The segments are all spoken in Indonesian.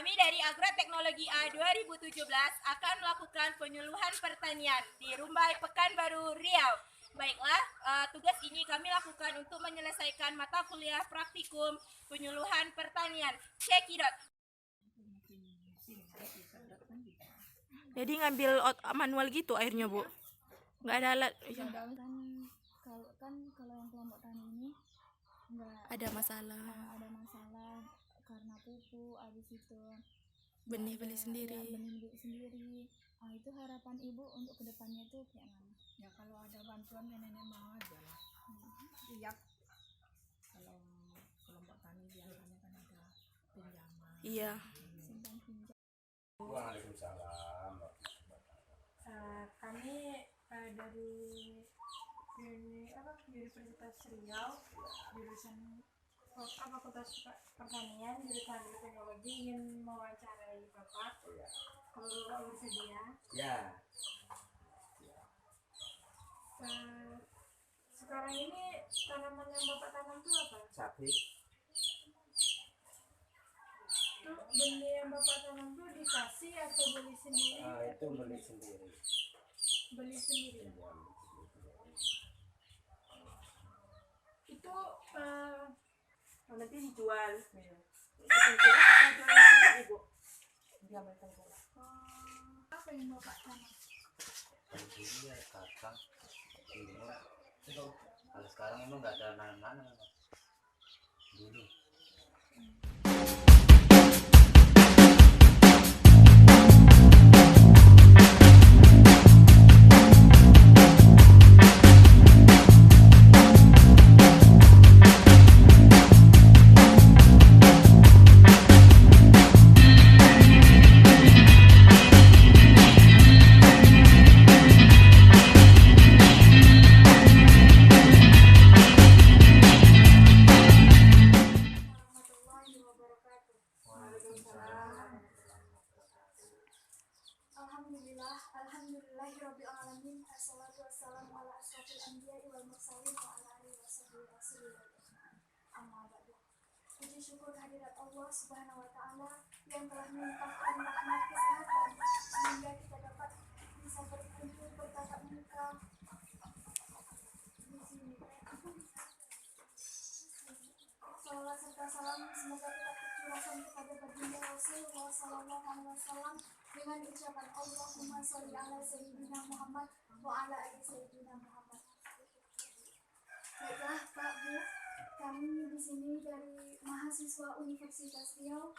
Kami dari Agroteknologi A 2017 akan melakukan penyuluhan pertanian di Rumbai Pekanbaru, Riau. Baiklah, tugas ini kami lakukan untuk menyelesaikan mata kuliah praktikum penyuluhan pertanian. Cekidot. Jadi ngambil manual gitu airnya, Bu? Nggak ada alat? Kalau yang kelompok tani ini nggak Ada masalah. Karena pupuk, habis itu Benih beli sendiri. Nah, itu harapan ibu untuk kedepannya tuh kayak mana? Ya kalau ada bantuan nenek mau aja lah. Iya. Kalau kelompok tani biasanya kan ada pinjaman. Iya. Simpan pinjam. Waalaikumsalam. Kami dari Universitas Riau, jurusan Fakultas Pertanian, jurusan Agroteknologi, ingin mewawancarai Bapak. Kalau Bapak bersedia. Ya. Sekarang ini tanaman yang Bapak tanam itu apa? Sapi. Itu benih yang Bapak tanam itu dikasih atau beli sendiri? Itu beli sendiri. Beli sendiri. Itu Nanti dijual. apa yang Bapak tanam? Iya, kacang, timur. Kalau sekarang emang nggak ada nanam-nanam. Dulu. Alhamdulillahirabbil alamin. Assalatu wassalamu ala asyrofil anbiya'i wal mursalin wa ala alihi wasallam. Amma ba'du. Puji syukur kehadirat Allah Subhanahu wa taala yang telah melimpahkan rahmat kesehatan sehingga kita dapat bisa berkumpul bertatap muka di sini. Salawat serta salam semoga tetap tercurahkan kepada baginda Rasulullah sallallahu alaihi wasallam dengan ucapan Allahumma sholli ala sayyidina Muhammad wa ala ali sayyidina Muhammad. Baiklah Pak Bu, kami di sini dari mahasiswa Universitas Riau,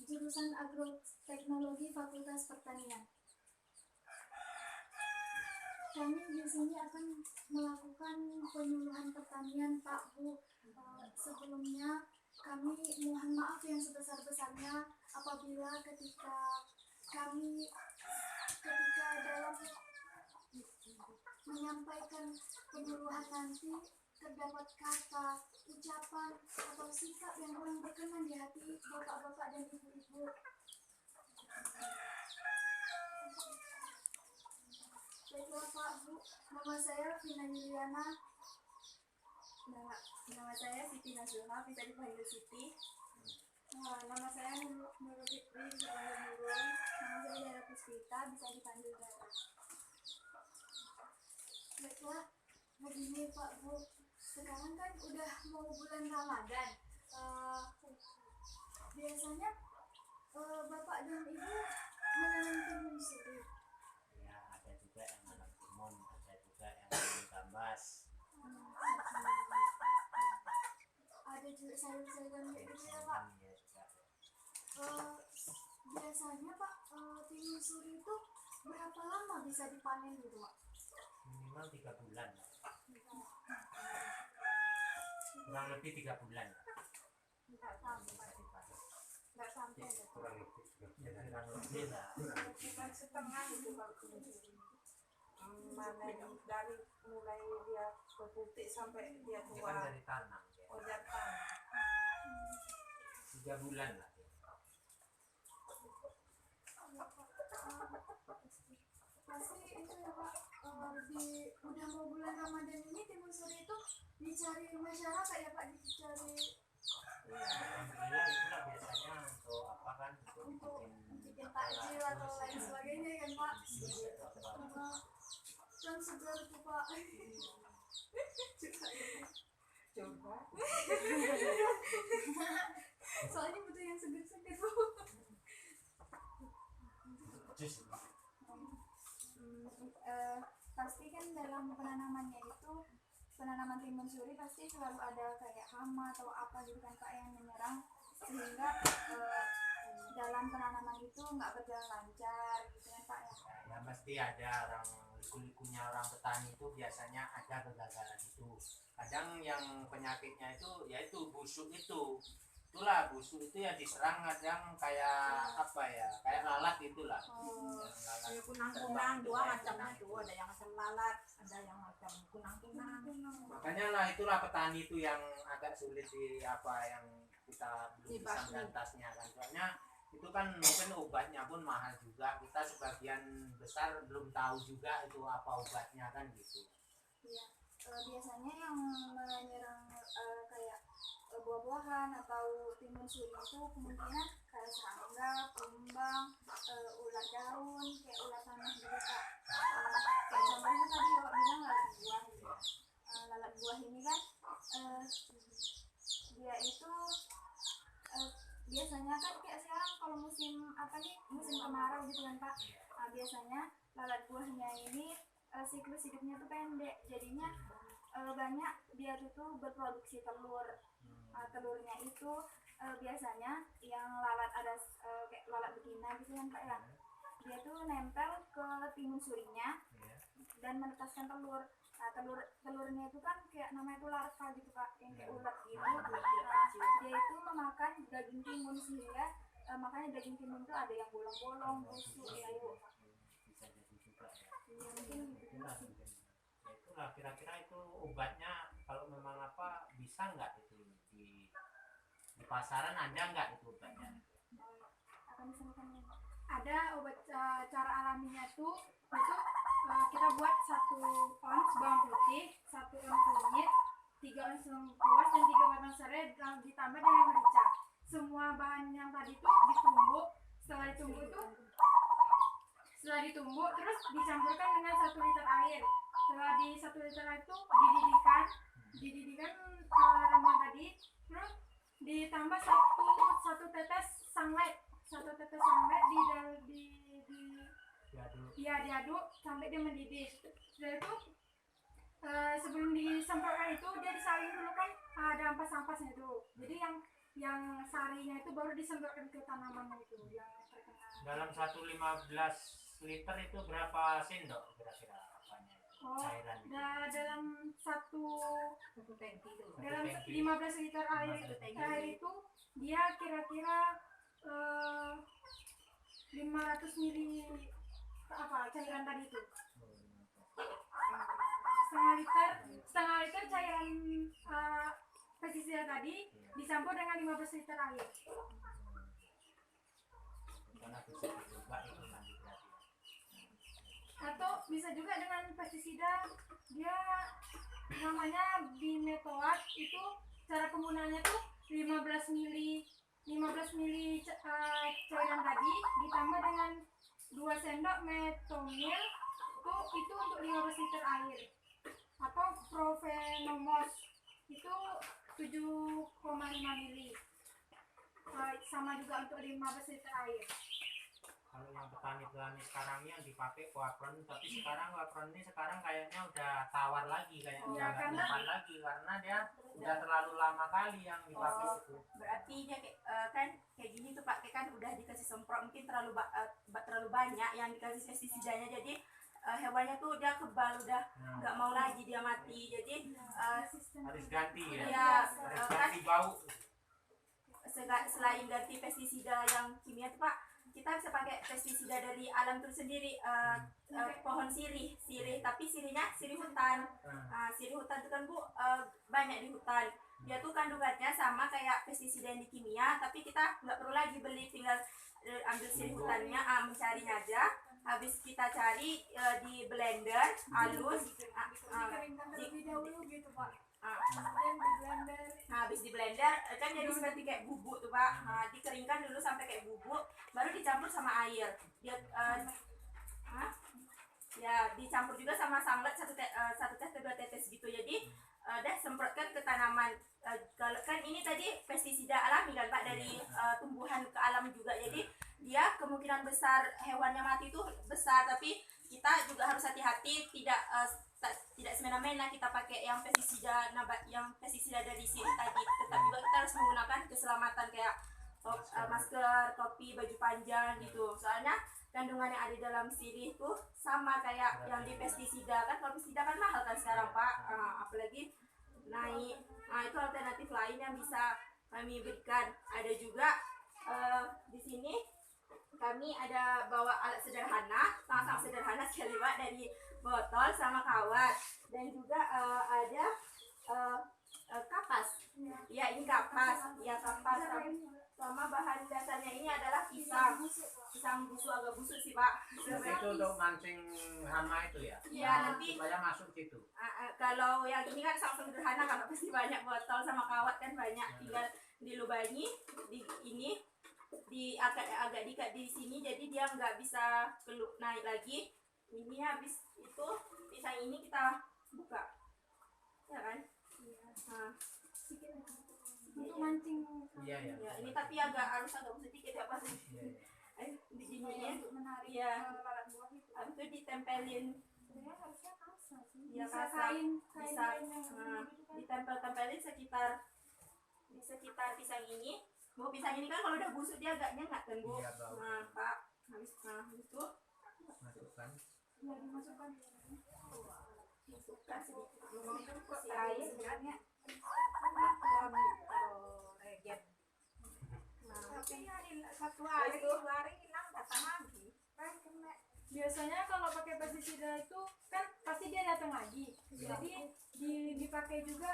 jurusan Agroteknologi Fakultas Pertanian. Kami di sini akan melakukan penyuluhan pertanian Pak Bu. Sebelumnya kami mohon maaf yang sebesar-besarnya apabila ketika dalam menyampaikan penyuluhan nanti terdapat kata, ucapan, atau sikap yang kurang berkenan di hati bapak-bapak dan ibu-ibu. Baiklah Pak Bu, nama saya Vina Yuliana. Nama saya Siti Nazulha, bisa dipanggil Siti. Nama saya Nurul Fitri, bisa dipanggil Nurul. Nama saya Dara Puspita, bisa dipanggil Dara. Baiklah, begini Pak Bu, sekarang kan udah mau bulan Ramadan. Biasanya Bapak dan Ibu menanam timun suri. Ya, ada juga yang nanam timun, ada juga yang nanam gambas. Ada juga sayur-sayuran kayak gitu ya Pak. Ya, juga. Biasanya Pak, timun suri itu berapa lama bisa dipanen gitu Pak? Minimal 3 bulan. Kurang lebih 3 bulan. Nggak sampai. Nggak sampai ya. Kurang lebih lah. Bukan setengah itu Pak. Manen dari mulai dia berputik sampai dia Ini kan tua. dari tanam. Ya. Oh, dia tanam. 3 bulan lah. Pasti itu ya Pak, udah mau bulan Ramadan ini timun suri itu dicari masyarakat ya Pak, dicari Alhamdulillah itulah biasanya untuk apa kan Untuk bikin takjil atau lain sebagainya kan Pak. Kan segar tuh Pak. Coba. Soalnya butuh yang segar-segar Bu. jus. Pasti kan dalam penanamannya itu, penanaman timun suri pasti selalu ada kayak hama atau apa gitu kan Pak yang menyerang, sehingga dalam penanaman itu nggak berjalan lancar gitu kan Pak ya. Ya mesti ada orang liku-likunya orang petani itu biasanya ada kegagalan itu. Kadang yang penyakitnya itu yaitu busuk itu. Itulah busuk itu ya diserang kadang kayak apa ya? Kayak lalat itulah. Yang lalat Kayak kunang-kunang dua macamnya tuh, ada yang macam lalat, ada yang macam kunang-kunang. Makanya lah itulah petani itu yang agak sulit di apa yang kita belum bisa Dibasmi. mengantasnya kan. Soalnya itu kan mungkin obatnya pun mahal juga. Kita sebagian besar belum tahu juga itu apa obatnya kan gitu. Iya. Biasanya yang menyerang kayak buah-buahan atau timun suri itu kemungkinan kayak serangga, kumbang, ulat daun, kayak ulat tanah gitu Kak. Kayak contohnya tadi Bapak bilang lalat buah gitu. Lalat buah ini kan dia itu biasanya kan kayak sekarang kalau musim apa nih, musim kemarau gitu kan Pak. Biasanya lalat buahnya ini siklus hidupnya tuh pendek, jadinya banyak dia tuh berproduksi telur. Telurnya itu biasanya yang lalat ada kayak lalat betina gitu kan Pak ya, dia tuh nempel ke timun surinya dan menetaskan telur. Telurnya itu kan kayak namanya itu larva gitu Pak, yang kayak ulat gitu. Dia itu memakan daging timun, sehingga makanya daging timun itu ada yang bolong-bolong, busuk ya Bu. Bisa jadi juga ya. Iya, mungkin gitu Itulah sih. mungkin. Ya itulah kira-kira itu obatnya kalau memang apa bisa nggak itu di pasaran ada nggak itu obatnya? Akan disampaikan Ada obat cara alaminya tuh itu kita buat 1 ons bawang putih, 1 ons kunyit, 3 ons lengkuas dan 3 batang serai ditambah dengan merica. Semua bahan yang tadi tuh ditumbuk. Setelah ditumbuk terus dicampurkan dengan 1 liter air. Setelah di 1 liter air itu dididihkan ramuan tadi, terus ditambah satu tetes sunlight diaduk sampai dia mendidih. Setelah itu sebelum disemprotkan itu dia disaring dulu kan, ada ampas-ampasnya itu. Jadi yang sarinya itu baru disemprotkan ke tanamannya itu yang terkena. Dalam 115 liter itu berapa sendok kira-kira apanya? Cairan itu? Dalam Satu tangki itu. dalam tangki. 15 liter air itu dia kira-kira 500 mili cairan tadi itu. Setengah liter cairan pestisida tadi dicampur dengan 15 liter air. Karena bisa dicoba itu nanti berarti. Atau bisa juga dengan pestisida, dia namanya bimetoat. Itu cara penggunaannya tuh 15 mili cairan tadi ditambah dengan 2 sendok metomil itu untuk 15 liter air. Atau profenomos itu 7,5 mili, sama juga untuk 15 liter air. Kalau yang petani-petani sekarang ini yang dipakai Quapron, tapi sekarang Quapron ini sekarang kayaknya udah tawar lagi, kayak Oh, udah nggak karena- nyaman lagi karena dia udah terlalu lama kali yang dipakai Oh. itu. Berarti dia kan kayak gini tuh Pak, kan udah dikasih semprot mungkin terlalu banyak yang dikasih pestisidanya, jadi hewannya tuh dia kebal, udah nggak mau lagi, dia mati. Jadi Harus ganti ya, ya harus ganti bau. selain ganti pestisida yang kimia tuh Pak, kita bisa pakai pestisida dari alam itu sendiri, pohon sirih, tapi sirihnya sirih hutan. Sirih hutan itu kan Bu banyak di hutan. Dia tuh kandungannya sama kayak pestisida yang di kimia, tapi kita nggak perlu lagi beli, tinggal ambil sirih hutannya, mencarinya aja. Habis kita cari di blender halus, Dikeringkan terlebih dahulu gitu Pak. ah, Kemudian di blender. habis di blender kan jadi seperti kayak bubuk tuh Pak. Dikeringkan dulu sampai kayak bubuk, baru dicampur sama air. Dia ya dicampur juga sama sanglet satu tetes 2 tetes gitu. Jadi dah semprotkan ke tanaman. Kalau kan ini tadi pestisida alami kan Pak, dari tumbuhan ke alam juga. Jadi dia kemungkinan besar hewannya mati itu besar, tapi kita juga harus hati-hati tidak semena-mena kita pakai yang pestisida dari sini tadi. Tetap juga kita harus menggunakan keselamatan kayak masker, topi, baju panjang gitu. Soalnya kandungan yang ada dalam sirih itu sama kayak yang di pestisida kan. Kalau pestisida kan mahal kan sekarang Pak, apalagi naik. Nah itu alternatif lain yang bisa kami berikan. Ada juga di sini kami ada bawa alat sederhana, sangat sederhana sekali Pak, dari botol sama kawat, dan juga ada kapas. Ya ini kapas, sama bahan dasarnya ini adalah pisang busuk, agak busuk sih Pak. Itu untuk mancing hama itu ya? Iya nanti supaya masuk situ. Kalau yang ini kan sangat sederhana, kalau pasti banyak botol sama kawat kan banyak, tinggal dilubangi di ini agak diikat di sini, jadi dia nggak bisa naik lagi. Ini habis itu pisang ini kita buka, ya kan? Untuk mancing. Iya. Ya, ini tapi harus agak sedikit ya Pak. Di sini Untuk menarik ya. lalat buah itu. Habis itu ditempelin. Sebenarnya harusnya kasa sih. Ya, Bisa kasa. kain Bisa yang ditempel-tempelin di sekitar pisang ini. Bau pisang ini kan kalau udah busuk dia agak nyengat kan Bu. Iya, bau. Nah Pak, habis itu Masukkan. ya dimasukkan. masukkan sedikit Si air. sebenarnya regen. tapi satu hari, hari 2 hari hilang datang lagi. Biasanya kalau pakai pestisida itu kan pasti dia datang lagi. Jadi dipakai juga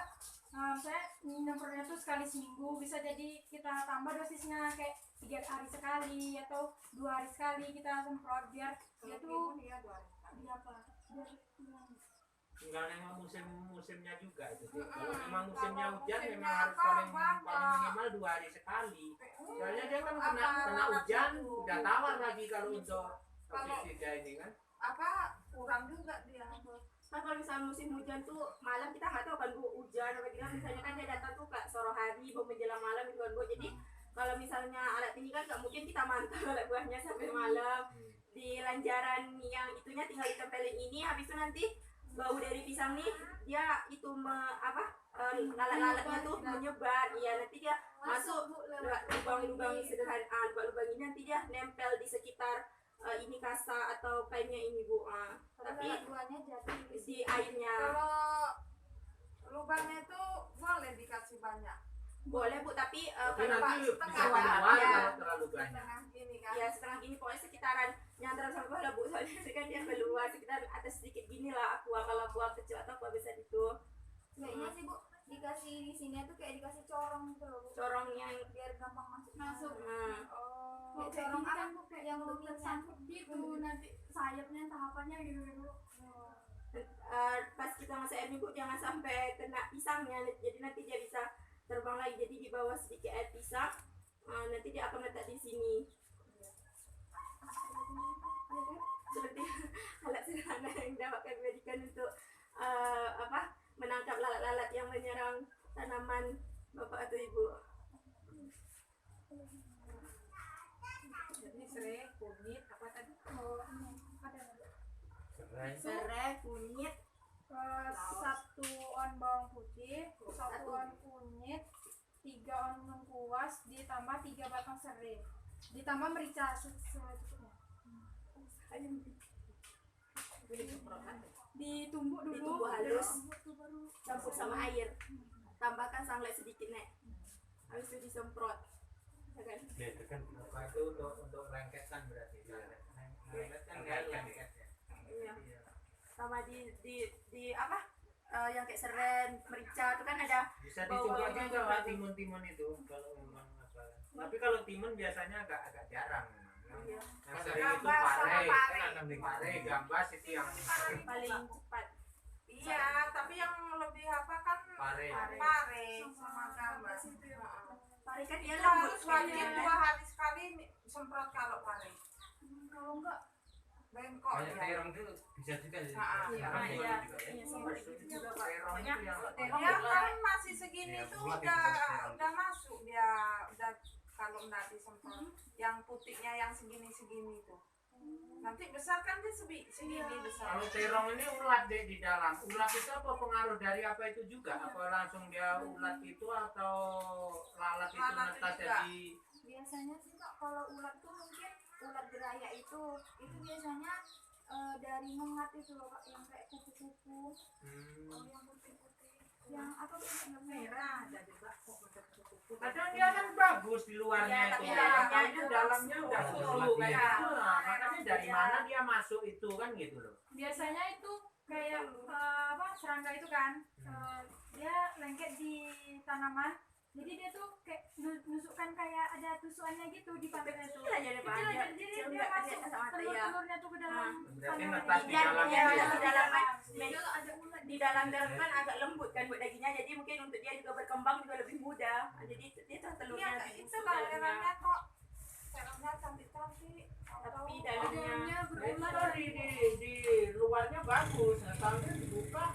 saya nyemprotnya tuh sekali seminggu, bisa jadi kita tambah dosisnya kayak 3 hari sekali atau 2 hari sekali kita semprot biar dia tuh biar Tinggal nengok musimnya juga itu. Kalau memang musimnya hujan memang harus paling minimal 2 hari sekali. Soalnya dia kan kena hujan udah tawar lagi kalau untuk pestisida ini kan. kurang juga dia. Kan kalau misalnya musim hujan tuh malam kita nggak tahu kan Bu, hujan apa tidak, misalnya kan dia datang tuh kayak sore hari mau menjelang malam gitu kan Bu. Jadi kalau misalnya alat ini kan nggak mungkin kita mantau alat buahnya sampai malam. Di lanjaran yang itunya tinggal ditempelin ini, habis itu nanti bau dari pisang nih dia itu lalat-lalatnya tuh menyebar. Iya, nanti dia masuk lubang-lubang sederhana, lubang-lubang ini nanti dia nempel di sekitar ini kasa atau kainnya ini Bu. Tapi Buahnya jadi di airnya kalau lubangnya itu boleh dikasih banyak. boleh Bu, tapi Tapi kalau nanti bisa setengah keluar ya, kalau terlalu banyak. Setengah gini kan. ya setengah gini pokoknya sekitaran nyantara sama bawah lah Bu, soalnya nanti kan dia keluar sekitar atas sedikit gini lah aqua, kalau buah kecil atau buah besar itu Kayaknya sih Bu, dikasih di sini tuh kayak dikasih corong gitu loh Bu, corong yang biar gampang masuk. Oh, Kayak corong kan apa kayak yang untuk tersangkut gitu nanti sayapnya tahapannya gitu. pas kita masuk air Bu jangan sampai kena pisangnya, jadi nanti dia bisa terbang lagi. Jadi di bawah sedikit air pisang, nanti dia akan letak di sini seperti alat sederhana yang dapat kami berikan untuk menangkap lalat-lalat yang menyerang tanaman Bapak atau Ibu. Jadi serai, kunyit, apa tadi? Serai, kunyit, 1 on bawang putih, 1 on kunyit, 3 on lengkuas, ditambah 3 batang serai, ditambah merica secukupnya. Ditumbuk dulu. Ditumbuk halus. Baru campur sama air, tambahkan sanglet sedikit Nek, habis itu disemprot, ya kan? Ya itu kan apa itu untuk lengket kan berarti. Lengket kan lengket ya. Iya. Sama di yang kayak seren, merica itu kan ada Bisa dicoba juga Pak, timun-timun itu kalau memang apa. Tapi kalau timun biasanya agak jarang. Iya. Yang sering itu pare, gambas itu yang paling cepat. Iya, tapi yang lebih apa kan pare. pare sama gambas. sih itu ya. Pare kan dia Itu lembut harus wajib kayaknya. 2 hari sekali semprot kalau pare. Kalau enggak Bengkok Banyak ya. terong itu bisa juga sih. Iya. Terong Iya. juga ya. Iya, seperti itu juga Pak. Terong Pokoknya itu yang Dia kan masih segini Iya, tuh bulat udah itu terong. udah masuk dia udah kalau nggak disemprot. Yang putihnya yang segini-segini tuh. Nanti besar kan dia segini besar. Kalau terong ini ulat deh di dalam. Ulat itu apa pengaruh dari apa itu juga? Apa langsung dia ulat itu atau lalat itu Lalat netas juga. jadi Biasanya sih kak kalau ulat tuh mungkin ulat geraya itu biasanya dari ngengat itu loh kak, yang kayak kupu-kupu, yang putih-putih, yang apa tuh merah. Ada juga kok kupu-kupu. kadang dia kan bagus di luarnya Iya, itu. tapi dalamnya Ini itu dalamnya udah busuk, busuk kayak iya. gitu. Nah, makanya dari Iya. mana dia masuk itu kan gitu loh. biasanya itu kayak apa serangga itu kan dia lengket di tanaman, jadi dia tuh kayak nusukkan kayak ada tusukannya gitu di pantatnya tuh. Kecil aja deh Pak. Kecil Dia- aja, jadi kecil dia enggak, masuk dia sama mata, ya. telur-telurnya tuh ke dalam Berarti tanaman netas ini. di Iya, dalamnya iya, dia. di dalam kan Kalau ada ulat di dalam kan agak lembut kan buat dagingnya, jadi mungkin untuk dia juga berkembang juga lebih mudah. Jadi dia tuh Iya telurnya kayak itu busuk lah dalamnya, terongnya kok. Terongnya cantik-cantik. tapi Tahu-tahu dalamnya Itu di luarnya bagus, nah tahunya dibuka.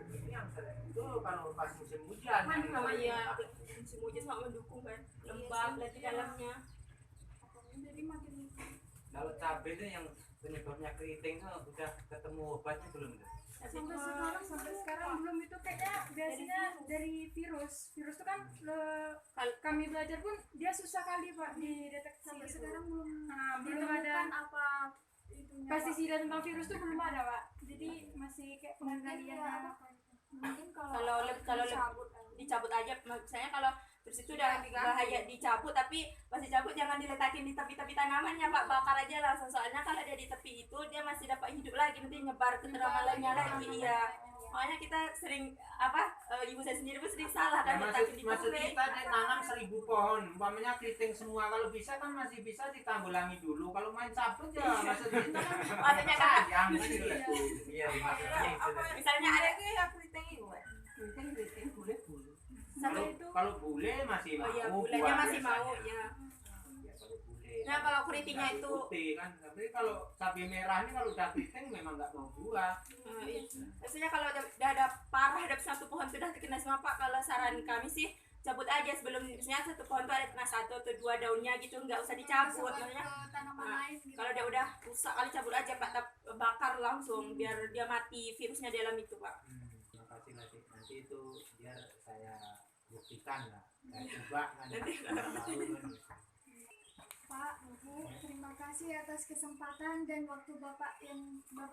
Ini yang sering itu kalau pas musim hujan. kan yang sama sering. ya musim hujan sama mendukung kan lembab lagi dalamnya. jadi makin Kalau cabai itu yang penyebabnya keriting tuh udah ketemu obatnya belum? sampai sekarang belum, itu kayaknya biasanya dari virus tuh kan kami belajar pun dia susah kali pak dideteksi sampai gitu. sekarang belum Belum ada ditemukan apa itunya Pak. pestisida tentang virus tuh belum ada pak, jadi masih kayak Mungkin pengendalian ya, apa mungkin Kalau dicabut dicabut aja, misalnya kalau terus itu udah bahaya dicabut, tapi pas dicabut jangan diletakin di tepi-tepi tanamannya Pak, bakar aja langsung, soalnya kalau dia di tepi itu dia masih dapat hidup lagi, nanti nyebar ke tanaman lainnya lagi. Iya, makanya kita sering ibu saya sendiri pun sering salah Ya, kan letakin di maksud tepi. kita nanam 1000 pohon, umpamanya keriting semua, kalau bisa kan masih bisa ditanggulangi dulu. Kalau main cabut ya maksud kita kan Maksudnya kan sayang gitu loh. Iya, maksudnya itu. misalnya ada Ada ya keriting itu. Keriting boleh bulu. Kalau bule masih mau. oh iya bulannya buah masih biasanya. mau ya. Ya, kalau bule. Nah kalau keritingnya Cabai itu putih kan, tapi kalau cabai merah ini kalau udah keriting memang nggak mau buah. iya. Maksudnya kalau udah ada parah, ada satu pohon sudah terkena semua Pak, kalau saran kami sih cabut aja sebelum, misalnya satu pohon tuh ada kena 1 atau 2 daunnya gitu, nggak usah dicabut. Maksudnya tanaman Nah, lain gitu. kalau dia udah rusak kali cabut aja Pak, bakar langsung biar dia mati virusnya dalam itu Pak. Terima kasih nanti itu biar saya buktikan lah. Saya coba kan. Pak, Bu, terima kasih atas kesempatan dan waktu Bapak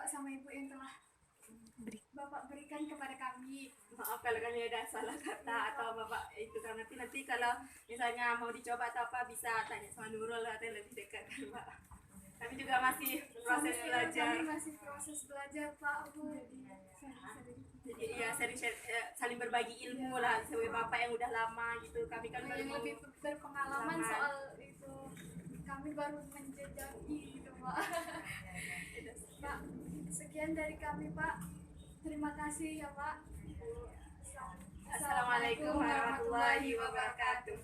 sama Ibu yang telah Bapak berikan kepada kami. Maaf kalau kami ada salah kata atau Bapak itu kan, nanti kalau misalnya mau dicoba atau apa bisa tanya sama Nurul atau lebih dekat kan Pak. Kami juga masih proses belajar. Kami masih proses belajar, Pak, Bu. Jadi ya saling berbagi ilmu lah sebagai Bapak yang udah lama gitu. Kami kan baru Yang mau lebih berpengalaman Pengalaman. soal itu. Kami baru menjejaki itu, Pak. Pak, sekian dari kami, Pak. Terima kasih ya, Pak. Assalamualaikum warahmatullahi wabarakatuh.